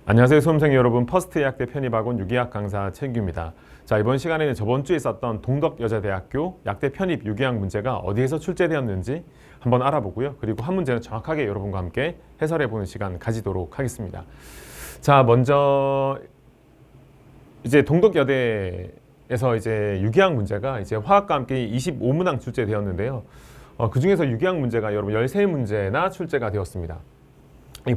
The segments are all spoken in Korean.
안녕하세요 수험생 여러분, 퍼스트예약대 편입학원 유기학 강사 최인규입니다. 자, 이번 시간에는 저번 주에 있었던 동덕여자대학교 약대 편입 유기학 문제가 어디에서 출제되었는지 한번 알아보고요. 그리고 한 문제는 정확하게 여러분과 함께 해설해보는 시간 가지도록 하겠습니다. 자, 먼저 이제 동덕여대에서 이제 유기학 문제가 이제 화학과 함께 25문항 출제되었는데요. 그 중에서 유기학 문제가 여러분 13문제나 출제가 되었습니다.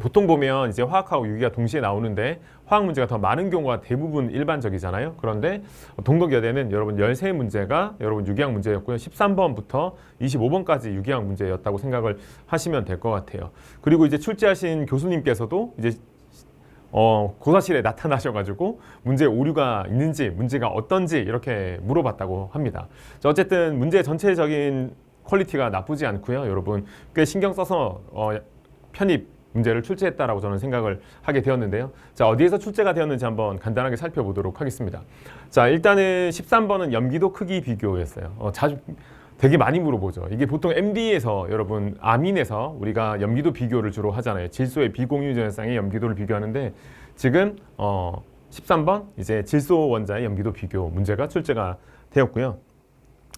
보통 보면 이제 화학하고 유기가 동시에 나오는데 화학 문제가 더 많은 경우가 대부분 일반적이잖아요. 그런데 동덕여대는 여러분 13문제가 여러분 유기학 문제였고요. 13번부터 25번까지 유기학 문제였다고 생각을 하시면 될 것 같아요. 그리고 이제 출제하신 교수님께서도 이제 고사실에 나타나셔가지고 문제에 오류가 있는지 문제가 어떤지 이렇게 물어봤다고 합니다. 자, 어쨌든 문제 전체적인 퀄리티가 나쁘지 않고요. 여러분 꽤 신경 써서 편입 문제를 출제했다라고 저는 생각을 하게 되었는데요. 자, 어디에서 출제가 되었는지 한번 간단하게 살펴보도록 하겠습니다. 자, 일단은 13번은 염기도 크기 비교였어요. 자주 되게 많이 물어보죠. 이게 보통 MD에서 여러분 아민에서 우리가 염기도 비교를 주로 하잖아요. 질소의 비공유전성의 염기도를 비교하는데 지금 13번 이제 질소 원자의 염기도 비교 문제가 출제가 되었고요.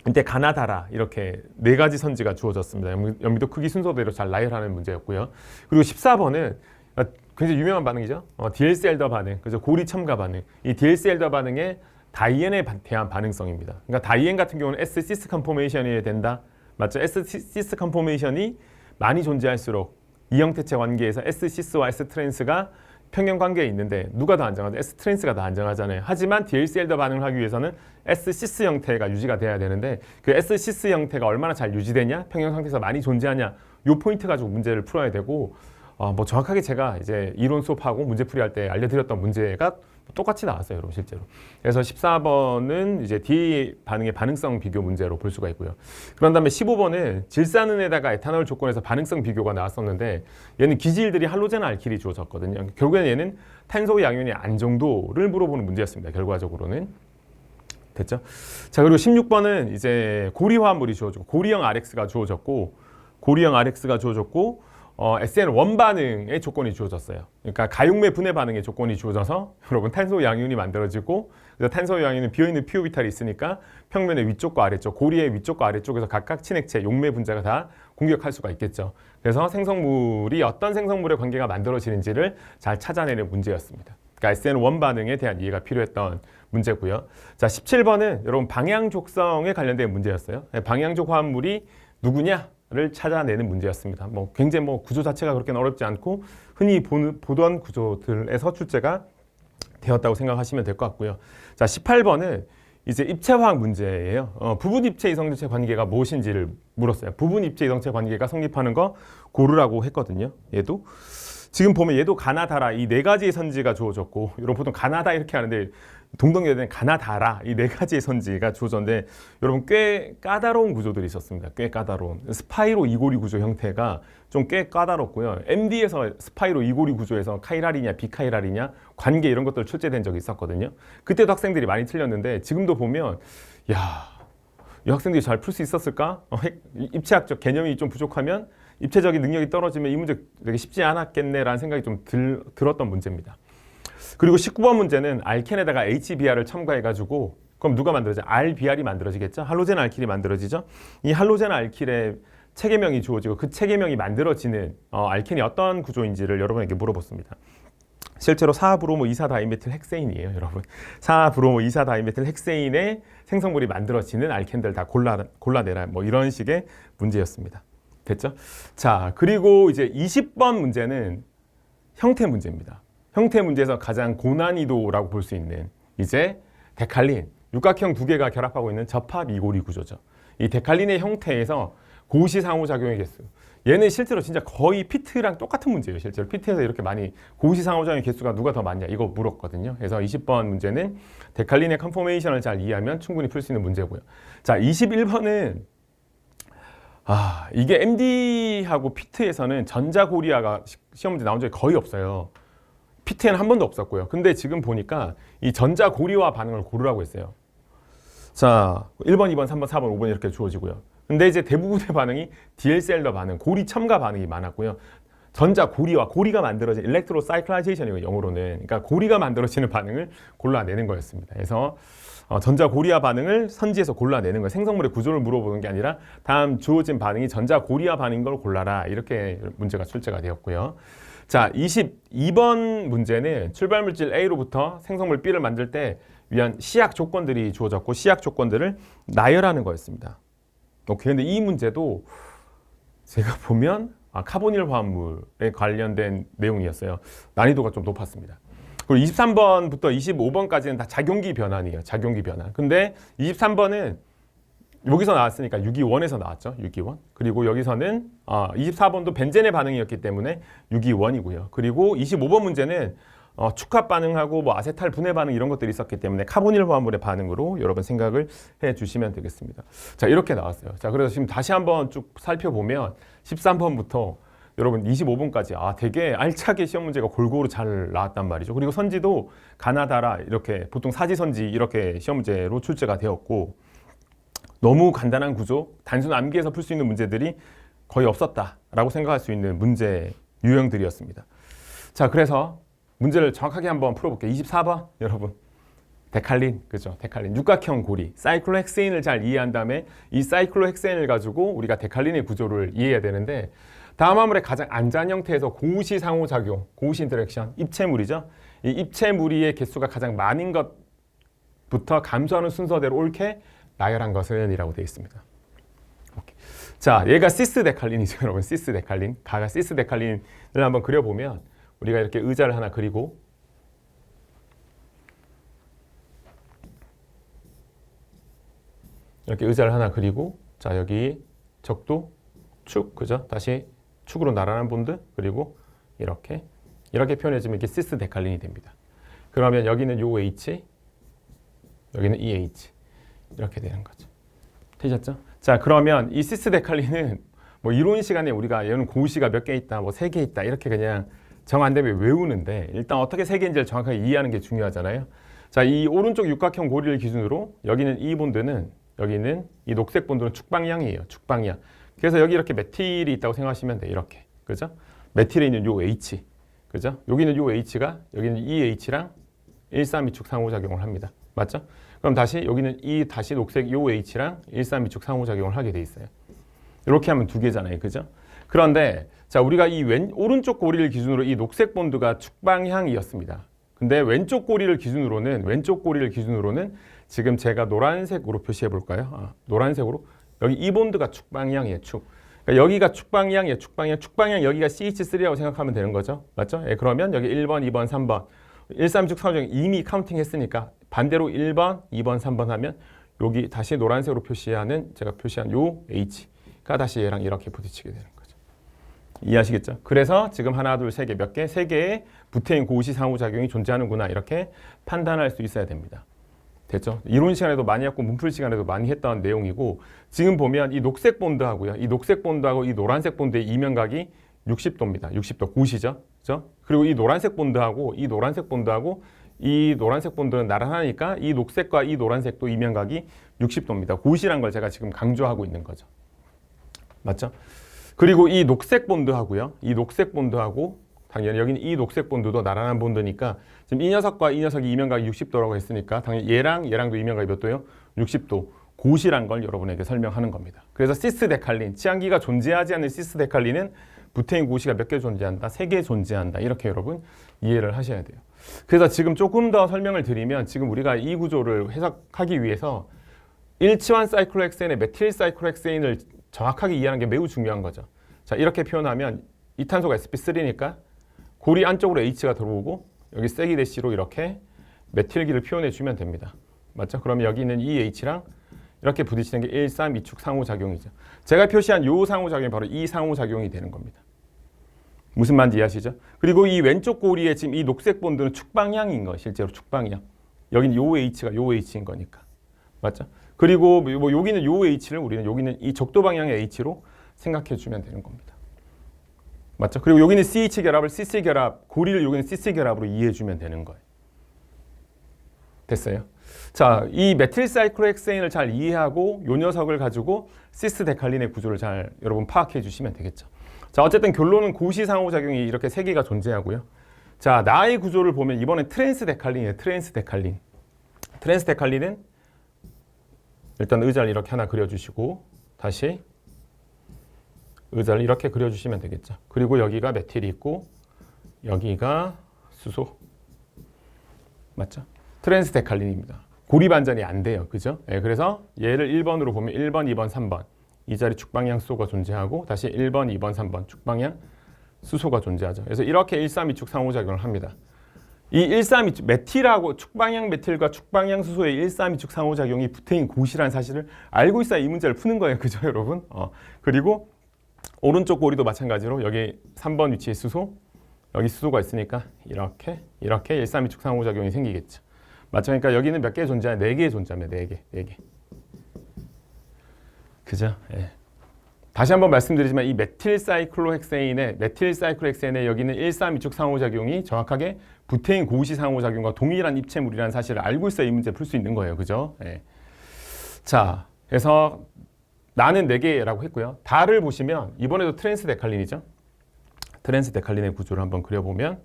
이때 가나다라 이렇게 4가지 선지가 주어졌습니다. 염기도 크기 순서대로 잘 나열하는 문제였고요. 그리고 14번은 굉장히 유명한 반응이죠. 디엘스엘더 반응, 그죠? 고리 첨가 반응. 이 디엘스엘더 반응의 다이엔에 대한 반응성입니다. 그러니까 다이엔 같은 경우는 S-시스 컨포메이션이 된다. 맞죠? S-시스 컨포메이션이 많이 존재할수록 이 형태체 관계에서 S-시스와 S-트랜스가 평형 관계에 있는데 누가 더 안정하죠? S-트랜스가 더 안정하잖아요. 하지만 DLCL더 반응을 하기 위해서는 S-시스 형태가 유지가 돼야 되는데 그 S-시스 형태가 얼마나 잘 유지되냐? 평형 상태에서 많이 존재하냐? 요 포인트 가지고 문제를 풀어야 되고 뭐 정확하게 제가 이제 이론 수업하고 문제풀이 할 때 알려드렸던 문제가 똑같이 나왔어요, 여러분 실제로. 그래서 14번은 이제 D 반응의 반응성 비교 문제로 볼 수가 있고요. 그런 다음에 15번은 질산은에다가 에탄올 조건에서 반응성 비교가 나왔었는데 얘는 기질들이 할로젠 알킬이 주어졌거든요. 결국에는 얘는 탄소 양이온의 안정도를 물어보는 문제였습니다. 결과적으로는. 됐죠? 자, 그리고 16번은 이제 고리화합물이 주어졌고 고리형 RX가 주어졌고 SN1 반응의 조건이 주어졌어요. 그러니까 가용매 분해 반응의 조건이 주어져서 여러분 탄소 양이온이 만들어지고 그래서 탄소 양이온은 비어있는 피오비탈이 있으니까 평면의 위쪽과 아래쪽, 고리의 위쪽과 아래쪽에서 각각 친액체, 용매 분자가 다 공격할 수가 있겠죠. 그래서 생성물이 어떤 생성물의 관계가 만들어지는지를 잘 찾아내는 문제였습니다. 그러니까 SN1 반응에 대한 이해가 필요했던 문제고요. 자, 17번은 여러분 방향족성에 관련된 문제였어요. 방향족 화합물이 누구냐? 를 찾아내는 문제였습니다. 굉장히 구조 자체가 그렇게 어렵지 않고 흔히 보던 구조들에서 출제가 되었다고 생각하시면 될 것 같고요. 자, 18번은 이제 입체화학 문제예요. 부분 입체 이성체 관계가 무엇인지를 물었어요. 부분 입체 이성체 관계가 성립하는 거 고르라고 했거든요. 얘도 지금 보면 얘도 가나다라 이 4가지의 선지가 주어졌고 여러분 보통 가나다 이렇게 하는데 동덕여대는 가나다라 이 4가지의 선지가 주어졌는데 여러분 꽤 까다로운 구조들이 있었습니다. 꽤 까다로운 스파이로 이고리 구조 형태가 좀 꽤 까다롭고요. MD에서 스파이로 이고리 구조에서 카이랄이냐 비카이랄이냐 관계 이런 것들 출제된 적이 있었거든요. 그때도 학생들이 많이 틀렸는데 지금도 보면 이 학생들이 잘 풀 수 있었을까? 입체학적 개념이 좀 부족하면 입체적인 능력이 떨어지면 이 문제 되게 쉽지 않았겠네라는 생각이 좀 들었던 문제입니다. 그리고 19번 문제는 알켄에다가 HBr을 첨가해가지고 그럼 누가 만들어져? RBr이 만들어지겠죠? 할로젠 알킬이 만들어지죠? 이 할로젠 알킬의 체계명이 주어지고 그 체계명이 만들어지는 알켄이 어떤 구조인지를 여러분에게 물어봤습니다. 실제로 4브로모 2,4-다이메틸 헥세인이에요, 여러분. 4브로모 2,4-다이메틸 헥세인의 생성물이 만들어지는 알켄들 다 골라내라. 이런 식의 문제였습니다. 됐죠? 자, 그리고 이제 20번 문제는 형태 문제입니다. 형태 문제에서 가장 고난이도라고 볼 수 있는 이제 데칼린, 육각형 2개가 결합하고 있는 접합 이고리 구조죠. 이 데칼린의 형태에서 고시 상호작용의 개수. 얘는 실제로 진짜 거의 피트랑 똑같은 문제예요. 실제로 피트에서 이렇게 많이 고시 상호작용의 개수가 누가 더 많냐 이거 물었거든요. 그래서 20번 문제는 데칼린의 컨포메이션을 잘 이해하면 충분히 풀 수 있는 문제고요. 자, 21번은 이게 MD하고 피트에서는 전자고리아가 시험 문제 나온 적이 거의 없어요. 피트에는 한 번도 없었고요. 근데 지금 보니까 이 전자고리화 반응을 고르라고 했어요. 자, 1번, 2번, 3번, 4번, 5번 이렇게 주어지고요. 근데 이제 대부분의 반응이 디엘셀러 반응, 고리 첨가 반응이 많았고요. 전자 고리가 만들어진 일렉트로사이클라이제이션이고 영어로는 그러니까 고리가 만들어지는 반응을 골라내는 거였습니다. 그래서 전자 고리화 반응을 선지에서 골라내는 거예요. 생성물의 구조를 물어보는 게 아니라 다음 주어진 반응이 전자 고리화 반응인 걸 골라라. 이렇게 문제가 출제가 되었고요. 자, 22번 문제는 출발물질 A로부터 생성물 B를 만들 때 위한 시약 조건들이 주어졌고 시약 조건들을 나열하는 거였습니다. 오케이. 근데 이 문제도 제가 보면 카보닐 화합물에 관련된 내용이었어요. 난이도가 좀 높았습니다. 그리고 23번부터 25번까지는 다 작용기 변환이에요. 작용기 변환. 근데 23번은 여기서 나왔으니까 유기원에서 나왔죠. 유기원. 그리고 여기서는 24번도 벤젠의 반응이었기 때문에 유기원이고요. 그리고 25번 문제는 축합 반응하고 뭐 아세탈 분해 반응 이런 것들이 있었기 때문에 카보닐 화합물의 반응으로 여러분 생각을 해 주시면 되겠습니다. 자, 이렇게 나왔어요. 자, 그래서 지금 다시 한번 쭉 살펴보면 13번부터 여러분 25번까지 되게 알차게 시험 문제가 골고루 잘 나왔단 말이죠. 그리고 선지도 가나다라 이렇게 보통 사지선지 이렇게 시험 문제로 출제가 되었고 너무 간단한 구조, 단순 암기해서 풀 수 있는 문제들이 거의 없었다라고 생각할 수 있는 문제 유형들이었습니다. 자, 그래서 문제를 정확하게 한번 풀어볼게요. 24번 여러분. 데칼린, 그죠? 데칼린, 육각형 고리, 사이클로헥세인을 잘 이해한 다음에 이 사이클로헥세인을 가지고 우리가 데칼린의 구조를 이해해야 되는데 다음 화물의 가장 안전 형태에서 고시 상호작용, 고시 인터랙션, 입체무리죠. 이 입체무리의 개수가 가장 많은 것부터 감소하는 순서대로 옳게 나열한 것은 이라고 되어 있습니다. 오케이. 자, 얘가 시스 데칼린이죠, 여러분. 시스 데칼린. 가가 시스 데칼린을 한번 그려보면 우리가 이렇게 의자를 하나 그리고 이렇게 의자를 하나 그리고 자, 여기 적도 축, 그죠? 다시 축으로 나란한 본드 그리고 이렇게 표현해주면 이게 시스 데칼린이 됩니다. 그러면 여기는 요 H, 여기는 이 H 이렇게 되는 거죠. 되셨죠? 자, 그러면 이 시스 데칼린은 뭐 이론 시간에 우리가 얘는 고시가 몇 개 있다, 뭐 3개 있다 이렇게 그냥 정 안 되면 외우는데 일단 어떻게 3개인지를 정확하게 이해하는 게 중요하잖아요. 자, 이 오른쪽 육각형 고리를 기준으로 여기는 이 본드는 여기는 이 녹색 본드는 축방향이에요. 축방향. 그래서 여기 이렇게 메틸이 있다고 생각하시면 돼. 이렇게. 그죠? 메틸에 있는 요 H. 그죠? 여기는 요 H가 여기는 이 H랑 132축 상호작용을 합니다. 맞죠? 그럼 다시 여기는 이 다시 녹색 요 H랑 132축 상호작용을 하게 돼 있어요. 이렇게 하면 2개잖아요. 그죠? 그런데 자, 우리가 이 오른쪽 고리를 기준으로 이 녹색 본드가 축방향이었습니다. 근데 왼쪽 고리를 기준으로는 지금 제가 노란색으로 표시해 볼까요? 노란색으로 여기 이 본드가 축방향이에요. 축. 그러니까 여기가 축방향이에요. 축방향 여기가 CH3라고 생각하면 되는 거죠. 맞죠? 예, 그러면 여기 1번, 2번, 3번 136 상호작용 이미 카운팅 했으니까 반대로 1번, 2번, 3번 하면 여기 다시 노란색으로 표시하는 제가 표시한 요 H가 다시 얘랑 이렇게 부딪히게 되는 거죠. 이해하시겠죠? 그래서 지금 하나, 둘, 세 개, 몇 개? 3개의 부태인 고시 상호작용이 존재하는구나 이렇게 판단할 수 있어야 됩니다. 됐죠? 이론 시간에도 많이 했고 문풀 시간에도 많이 했던 내용이고 지금 보면 이 녹색 본드하고요. 이 녹색 본드하고 이 노란색 본드의 이면각이 60도입니다. 60도 고시죠? 그죠? 그리고 이 노란색 본드하고 이 노란색 본드는 나란하니까 이 녹색과 이 노란색도 이면각이 60도입니다. 고시란 걸 제가 지금 강조하고 있는 거죠. 맞죠? 그리고 이 녹색 본드하고요. 이 녹색 본드하고 당연히 여기는 이 녹색 본드도 나란한 본드니까 지금 이 녀석과 이 녀석이 이면각이 60도라고 했으니까 당연히 얘랑도 이면각이 몇 도요? 60도. 고시란 걸 여러분에게 설명하는 겁니다. 그래서 시스 데칼린, 치안기가 존재하지 않는 시스 데칼린은 부태인 고시가 몇 개 존재한다? 3개 존재한다. 이렇게 여러분 이해를 하셔야 돼요. 그래서 지금 조금 더 설명을 드리면 지금 우리가 이 구조를 해석하기 위해서 일치환 사이클로헥세인의 메틸 사이클로헥세인을 정확하게 이해하는 게 매우 중요한 거죠. 자, 이렇게 표현하면 이탄소가 sp3니까 고리 안쪽으로 H가 들어오고 여기 세기 대시로 이렇게 메틸기를 표현해 주면 됩니다. 맞죠? 그러면 여기 있는 이 H랑 이렇게 부딪히는 게 1, 3, 2축 상호작용이죠. 제가 표시한 요 상호작용이 바로 이 상호작용이 되는 겁니다. 무슨 말인지 이해하시죠? 그리고 이 왼쪽 고리에 지금 이 녹색 본드는 축방향인 거, 실제로 축방향. 여기는 요 H가 요 H인 거니까. 맞죠? 그리고 뭐 여기는 요 H를 우리는 여기는 이 적도 방향의 H로 생각해 주면 되는 겁니다. 맞죠? 그리고 여기는 CH 결합을 CC 결합, 고리를 여기는 CC 결합으로 이해해 주면 되는 거예요. 됐어요? 자, 이 메틸 사이클로헥세인을 잘 이해하고 요 녀석을 가지고 시스 데칼린의 구조를 잘 여러분 파악해 주시면 되겠죠. 자, 어쨌든 결론은 고시 상호작용이 이렇게 세 개가 존재하고요. 자, 나의 구조를 보면 이번엔 트랜스데칼린이에요. 트랜스데칼린. 트랜스데칼린은 일단 의자를 이렇게 하나 그려주시고 다시 의자를 이렇게 그려주시면 되겠죠. 그리고 여기가 메틸이 있고 여기가 수소. 맞죠? 트랜스데칼린입니다. 고리반전이 안 돼요. 그죠? 네, 그래서 얘를 1번으로 보면 1번, 2번, 3번 이 자리 축방향 수소가 존재하고 다시 1번, 2번, 3번 축방향 수소가 존재하죠. 그래서 이렇게 132축 상호작용을 합니다. 이 132축 메틸하고 축방향 메틸과 축방향 수소의 132축 상호작용이 부테인 고시라는 사실을 알고 있어야 이 문제를 푸는 거예요. 그죠, 여러분? 그리고 오른쪽 고리도 마찬가지로 여기 3번 위치에 수소, 여기 수소가 있으니까 이렇게 132축 상호작용이 생기겠죠. 맞죠? 그러니까 여기는 몇 개 존재해요? 4개 존재합니다. 4개. 그죠? 예. 다시 한번 말씀드리지만 이 메틸사이클로헥세인의 여기는 132축 상호작용이 정확하게 부테인 고시 상호작용과 동일한 입체물이라는 사실을 알고 있어야 이 문제 풀 수 있는 거예요. 그죠? 예. 자, 그래서 나는 4개라고 했고요. 다를 보시면 이번에도 트랜스데칼린이죠. 트랜스데칼린의 구조를 한번 그려보면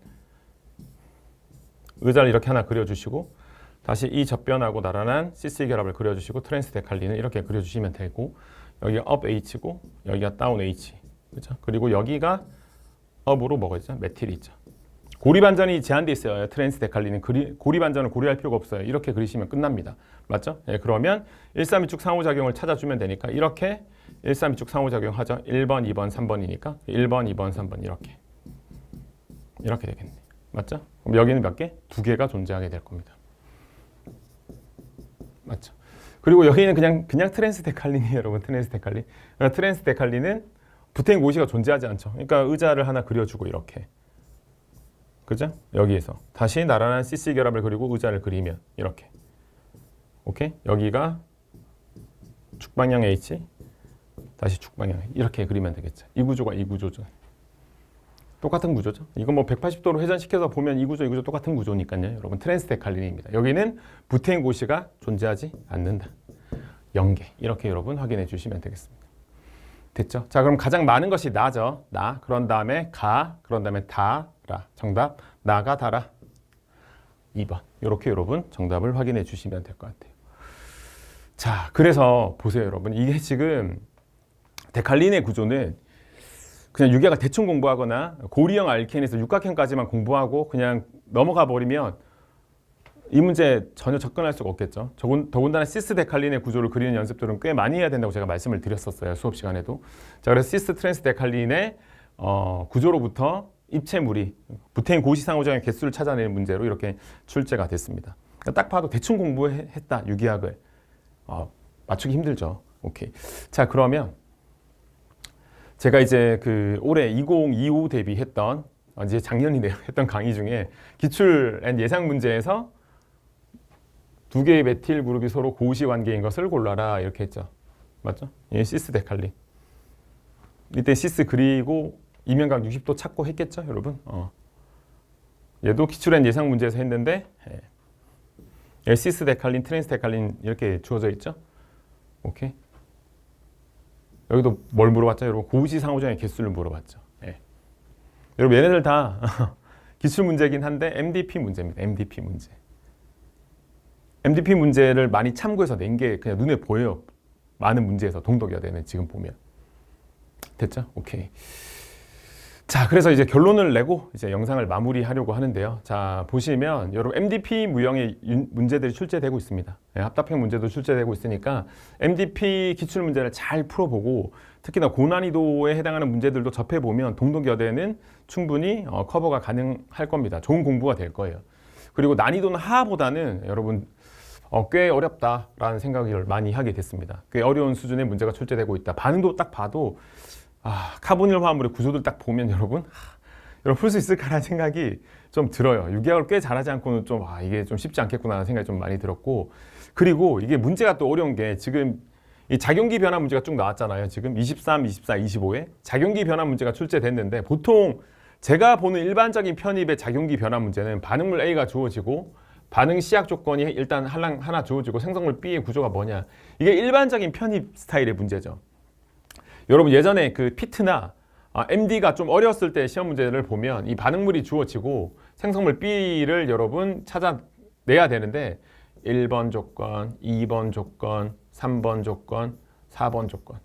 의자를 이렇게 하나 그려주시고 다시 이 접변하고 나란한 CC 결합을 그려주시고 트랜스데칼린을 이렇게 그려주시면 되고 여기가 업 H고 여기가 다운 H. 그렇죠? 그리고 여기가 업으로 뭐가 있죠? 메틸이 있죠. 고리반전이 제한되어 있어요. 트랜스데칼린은 고리반전을 고려할 필요가 없어요. 이렇게 그리시면 끝납니다. 맞죠? 예, 그러면 132축 상호작용을 찾아주면 되니까 이렇게 132축 상호작용 하죠. 1번, 2번, 3번이니까 1번, 2번, 3번 이렇게 되겠네. 맞죠? 그럼 여기는 몇 개? 2개가 존재하게 될 겁니다. 맞죠? 그리고 여기는 그냥 트랜스데칼린이에요, 여러분. 트랜스데칼린. 그러니까 트랜스데칼린은 부테인 고시가 존재하지 않죠. 그러니까 의자를 하나 그려주고 이렇게. 그죠? 여기에서 다시 나란한 CC 결합을 그리고 의자를 그리면 이렇게. 오케이? 여기가 축방향 H, 다시 축방향 이렇게 그리면 되겠죠. 이 구조가 이 구조죠. 똑같은 구조죠. 이거 뭐 180도로 회전시켜서 보면 이 구조 똑같은 구조니까요. 여러분 트랜스데칼린입니다. 여기는 부테인 고시가 존재하지 않는다. 0개. 이렇게 여러분 확인해 주시면 되겠습니다. 됐죠? 자, 그럼 가장 많은 것이 나죠. 나. 그런 다음에 가. 그런 다음에 다라. 정답. 나가 다라. 2번. 이렇게 여러분 정답을 확인해 주시면 될 것 같아요. 자, 그래서 보세요, 여러분. 이게 지금 데칼린의 구조는 그냥 유기화가 대충 공부하거나 고리형 알켄에서 육각형까지만 공부하고 그냥 넘어가 버리면 이 문제 전혀 접근할 수가 없겠죠. 더군다나 시스 데칼린의 구조를 그리는 연습들은 꽤 많이 해야 된다고 제가 말씀을 드렸었어요. 수업 시간에도. 자, 그래서 시스 트랜스 데칼린의 구조로부터 입체물이 부테인 고시 상호작용의 개수를 찾아내는 문제로 이렇게 출제가 됐습니다. 그러니까 딱 봐도 대충 공부했다, 유기학을. 맞추기 힘들죠. 오케이. 자, 그러면 제가 이제 그 올해 2025 대비했던 이제 작년이네요. 했던 강의 중에 기출 앤 예상 문제에서 2개의 메틸 그룹이 서로 고시 관계인 것을 골라라 이렇게 했죠. 맞죠? 예, 시스 데칼린. 이때 시스 그리고 이면각 60도 찾고 했겠죠, 여러분? 얘도 기출 앤 예상 문제에서 했는데 예, 시스 데칼린, 트랜스 데칼린 이렇게 주어져 있죠. 오케이. 여기도 뭘 물어봤죠? 여러분 고시 상호작용의 개수를 물어봤죠. 예. 여러분 얘네들 다 기출 문제긴 한데 MDP 문제입니다. MDP 문제. MDP 문제를 많이 참고해서 낸 게 그냥 눈에 보여요. 많은 문제에서 동덕여대는 지금 보면. 됐죠? 오케이. 자, 그래서 이제 결론을 내고 이제 영상을 마무리하려고 하는데요. 자, 보시면 여러분 MDP 무형의 문제들이 출제되고 있습니다. 네, 합답형 문제도 출제되고 있으니까 MDP 기출 문제를 잘 풀어보고 특히나 고난이도에 해당하는 문제들도 접해보면 동덕여대는 충분히 커버가 가능할 겁니다. 좋은 공부가 될 거예요. 그리고 난이도는 하보다는 여러분 꽤 어렵다라는 생각을 많이 하게 됐습니다. 꽤 어려운 수준의 문제가 출제되고 있다. 반응도 딱 봐도 카보닐 화합물의 구조들 딱 보면 여러분 풀 수 있을까라는 생각이 좀 들어요. 유기학을 꽤 잘하지 않고는 좀 이게 좀 쉽지 않겠구나라는 생각이 좀 많이 들었고, 그리고 이게 문제가 또 어려운 게 지금 이 작용기 변화 문제가 쭉 나왔잖아요. 지금 23, 24, 25에 작용기 변화 문제가 출제됐는데 보통 제가 보는 일반적인 편입의 작용기 변화 문제는 반응물 A가 주어지고 반응 시약 조건이 일단 하나 주어지고 생성물 B의 구조가 뭐냐, 이게 일반적인 편입 스타일의 문제죠. 여러분 예전에 그 피트나 MD가 좀 어려웠을 때 시험 문제를 보면 이 반응물이 주어지고 생성물 B를 여러분 찾아내야 되는데 1번 조건, 2번 조건, 3번 조건, 4번 조건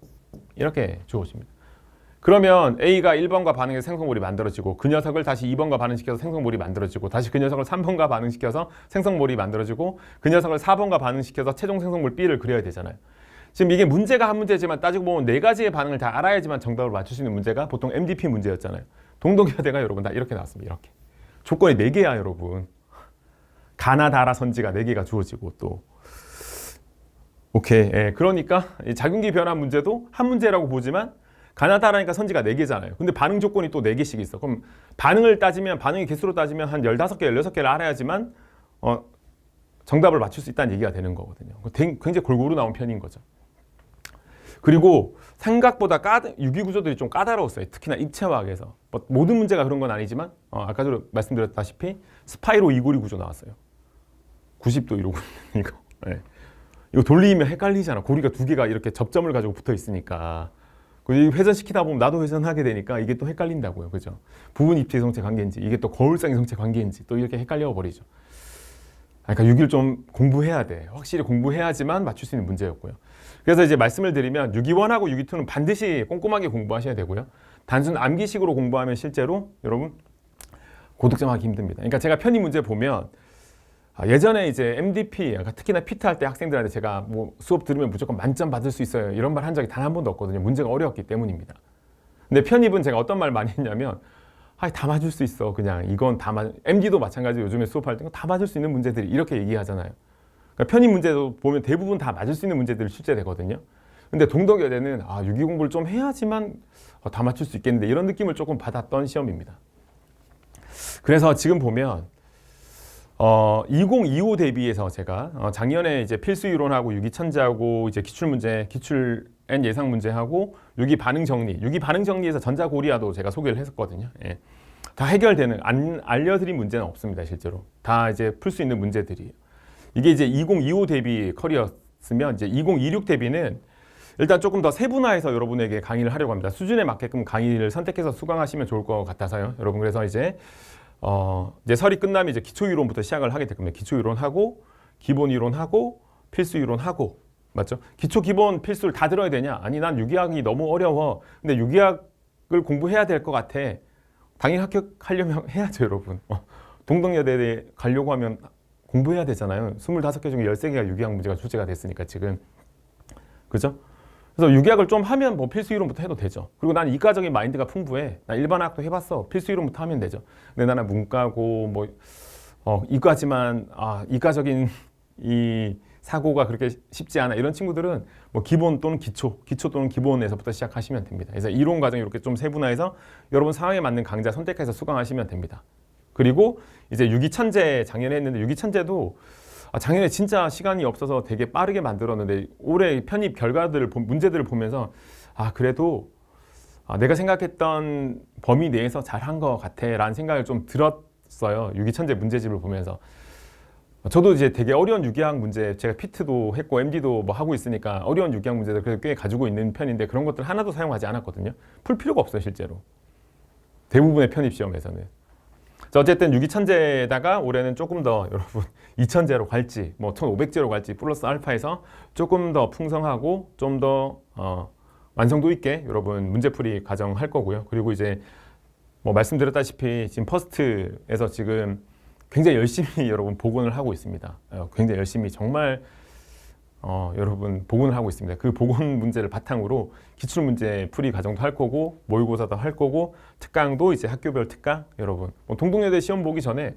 이렇게 주어집니다. 그러면 A가 1번과 반응해서 생성물이 만들어지고 그 녀석을 다시 2번과 반응시켜서 생성물이 만들어지고 다시 그 녀석을 3번과 반응시켜서 생성물이 만들어지고 그 녀석을 4번과 반응시켜서 최종 생성물 B를 그려야 되잖아요. 지금 이게 문제가 한 문제지만 따지고 보면 네 가지의 반응을 다 알아야지만 정답을 맞출 수 있는 문제가 보통 MDP 문제였잖아요. 동독여대가 여러분 다 이렇게 나왔습니다. 이렇게. 조건이 4개야 여러분. 가나다라 선지가 4개가 주어지고 또 오케이. 예, 그러니까 작용기 변화 문제도 한 문제라고 보지만 가나다라니까 선지가 4개잖아요. 근데 반응 조건이 또 4개씩 있어. 그럼 반응을 따지면 반응의 개수로 따지면 한 15개, 16개를 알아야지만 정답을 맞출 수 있다는 얘기가 되는 거거든요. 굉장히 골고루 나온 편인 거죠. 그리고 생각보다 유기구조들이 좀 까다로웠어요. 특히나 입체화학에서. 모든 문제가 그런 건 아니지만 아까도 말씀드렸다시피 스파이로 이고리 구조 나왔어요. 90도 이러고 이거. 네. 이거 돌리면 헷갈리잖아. 고리가 2개가 이렇게 접점을 가지고 붙어 있으니까. 회전시키다 보면 나도 회전하게 되니까 이게 또 헷갈린다고요. 그죠? 부분 입체 성체 관계인지 이게 또 거울상 성체 관계인지 또 이렇게 헷갈려 버리죠. 그러니까 유기를 좀 공부해야 돼. 확실히 공부해야지만 맞출 수 있는 문제였고요. 그래서 이제 말씀을 드리면 유기1하고 유기2는 반드시 꼼꼼하게 공부하셔야 되고요. 단순 암기식으로 공부하면 실제로 여러분 고득점하기 힘듭니다. 그러니까 제가 편입 문제 보면 예전에 이제 MDP, 특히나 피트 할 때 학생들한테 제가 뭐 수업 들으면 무조건 만점 받을 수 있어요. 이런 말 한 적이 단 한 번도 없거든요. 문제가 어려웠기 때문입니다. 근데 편입은 제가 어떤 말 많이 했냐면 다 맞을 수 있어. 그냥 이건 다 MD도 마찬가지로 요즘에 수업할 때 다 맞을 수 있는 문제들이 이렇게 얘기하잖아요. 그러니까 편입 문제도 보면 대부분 다 맞을 수 있는 문제들이 출제되거든요. 근데 동덕여대는 유기 공부를 좀 해야지만 다 맞출 수 있겠는데 이런 느낌을 조금 받았던 시험입니다. 그래서 지금 보면 2025 대비해서 제가 작년에 이제 필수 이론하고 유기 천재하고 이제 기출 문제, 기출 N 예상 문제하고 유기 반응 정리, 유기 반응 정리에서 전자 고리아도 제가 소개를 했었거든요. 예. 다 해결되는 알려드린 문제는 없습니다. 실제로 다 이제 풀 수 있는 문제들이에요. 이게 이제 2025 대비 커리였으면 이제 2026 대비는 일단 조금 더 세분화해서 여러분에게 강의를 하려고 합니다. 수준에 맞게끔 강의를 선택해서 수강하시면 좋을 것 같아서요. 여러분 그래서 이제 설이 끝나면 이제 기초 이론부터 시작을 하게 될 겁니다. 기초 이론하고 기본 이론하고 필수 이론하고 맞죠? 기초 기본 필수를 다 들어야 되냐? 아니 난 유기학이 너무 어려워. 근데 유기학을 공부해야 될 것 같아. 당연히 합격하려면 해야죠, 여러분. 동덕여대에 가려고 하면 공부해야 되잖아요. 25개 중에 13개가 유기학 문제가 출제가 됐으니까 지금. 그죠? 그래서 유기학을 좀 하면 뭐 필수 이론부터 해도 되죠. 그리고 난 이과적인 마인드가 풍부해. 나 일반학도 해봤어. 필수 이론부터 하면 되죠. 근데 나는 문과고 뭐 이과지만 이과적인 이 사고가 그렇게 쉽지 않아. 이런 친구들은 뭐 기본 또는 기초 또는 기본에서부터 시작하시면 됩니다. 그래서 이론 과정이 이렇게 좀 세분화해서 여러분 상황에 맞는 강좌 선택해서 수강하시면 됩니다. 그리고 이제 유기천재 작년에 했는데 유기천재도 작년에 진짜 시간이 없어서 되게 빠르게 만들었는데 올해 편입 결과들을 문제들을 보면서 그래도 내가 생각했던 범위 내에서 잘한 것 같아 라는 생각을 좀 들었어요. 유기천재 문제집을 보면서. 저도 이제 되게 어려운 유기학 문제, 제가 피트도 했고 MD도 뭐 하고 있으니까 어려운 유기학 문제들 그래도 꽤 가지고 있는 편인데 그런 것들 하나도 사용하지 않았거든요. 풀 필요가 없어요, 실제로. 대부분의 편입 시험에서는. 어쨌든 유기천재에다가 올해는 조금 더 여러분 2000제로 갈지 뭐 1500제로 갈지 플러스 알파에서 조금 더 풍성하고 좀 더 완성도 있게 여러분 문제풀이 과정 할 거고요. 그리고 이제 뭐 말씀드렸다시피 지금 퍼스트에서 지금 굉장히 열심히 여러분 복원을 하고 있습니다. 굉장히 열심히 정말 여러분 복원을 하고 있습니다. 그 복원 문제를 바탕으로 기출문제 풀이 과정도 할 거고 모의고사도 할 거고 특강도 이제 학교별 특강 여러분 동덕여대 시험 보기 전에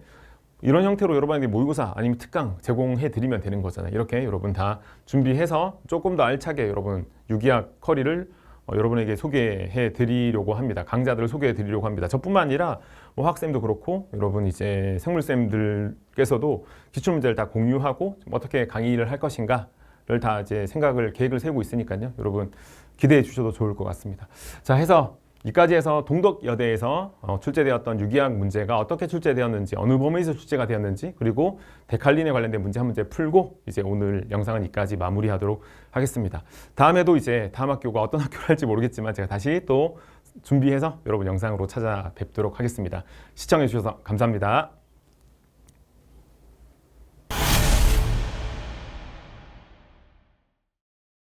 이런 형태로 여러분에게 모의고사 아니면 특강 제공해 드리면 되는 거잖아요. 이렇게 여러분 다 준비해서 조금 더 알차게 여러분 유기학 커리를 여러분에게 소개해 드리려고 합니다. 강좌들을 소개해 드리려고 합니다. 저뿐만 아니라 뭐 학생도 그렇고 여러분 이제 생물쌤들께서도 기출문제를 다 공유하고 어떻게 강의를 할 것인가를 다 이제 계획을 세우고 있으니까요. 여러분 기대해 주셔도 좋을 것 같습니다. 자, 해서 이까지 해서 동덕여대에서 출제되었던 유기학 문제가 어떻게 출제되었는지, 어느 범위에서 출제가 되었는지, 그리고 데칼린에 관련된 문제 한 문제 풀고 이제 오늘 영상은 이까지 마무리하도록 하겠습니다. 다음에도 이제 다음 학교가 어떤 학교를 할지 모르겠지만 제가 다시 또 준비해서 여러분 영상으로 찾아뵙도록 하겠습니다. 시청해 주셔서 감사합니다.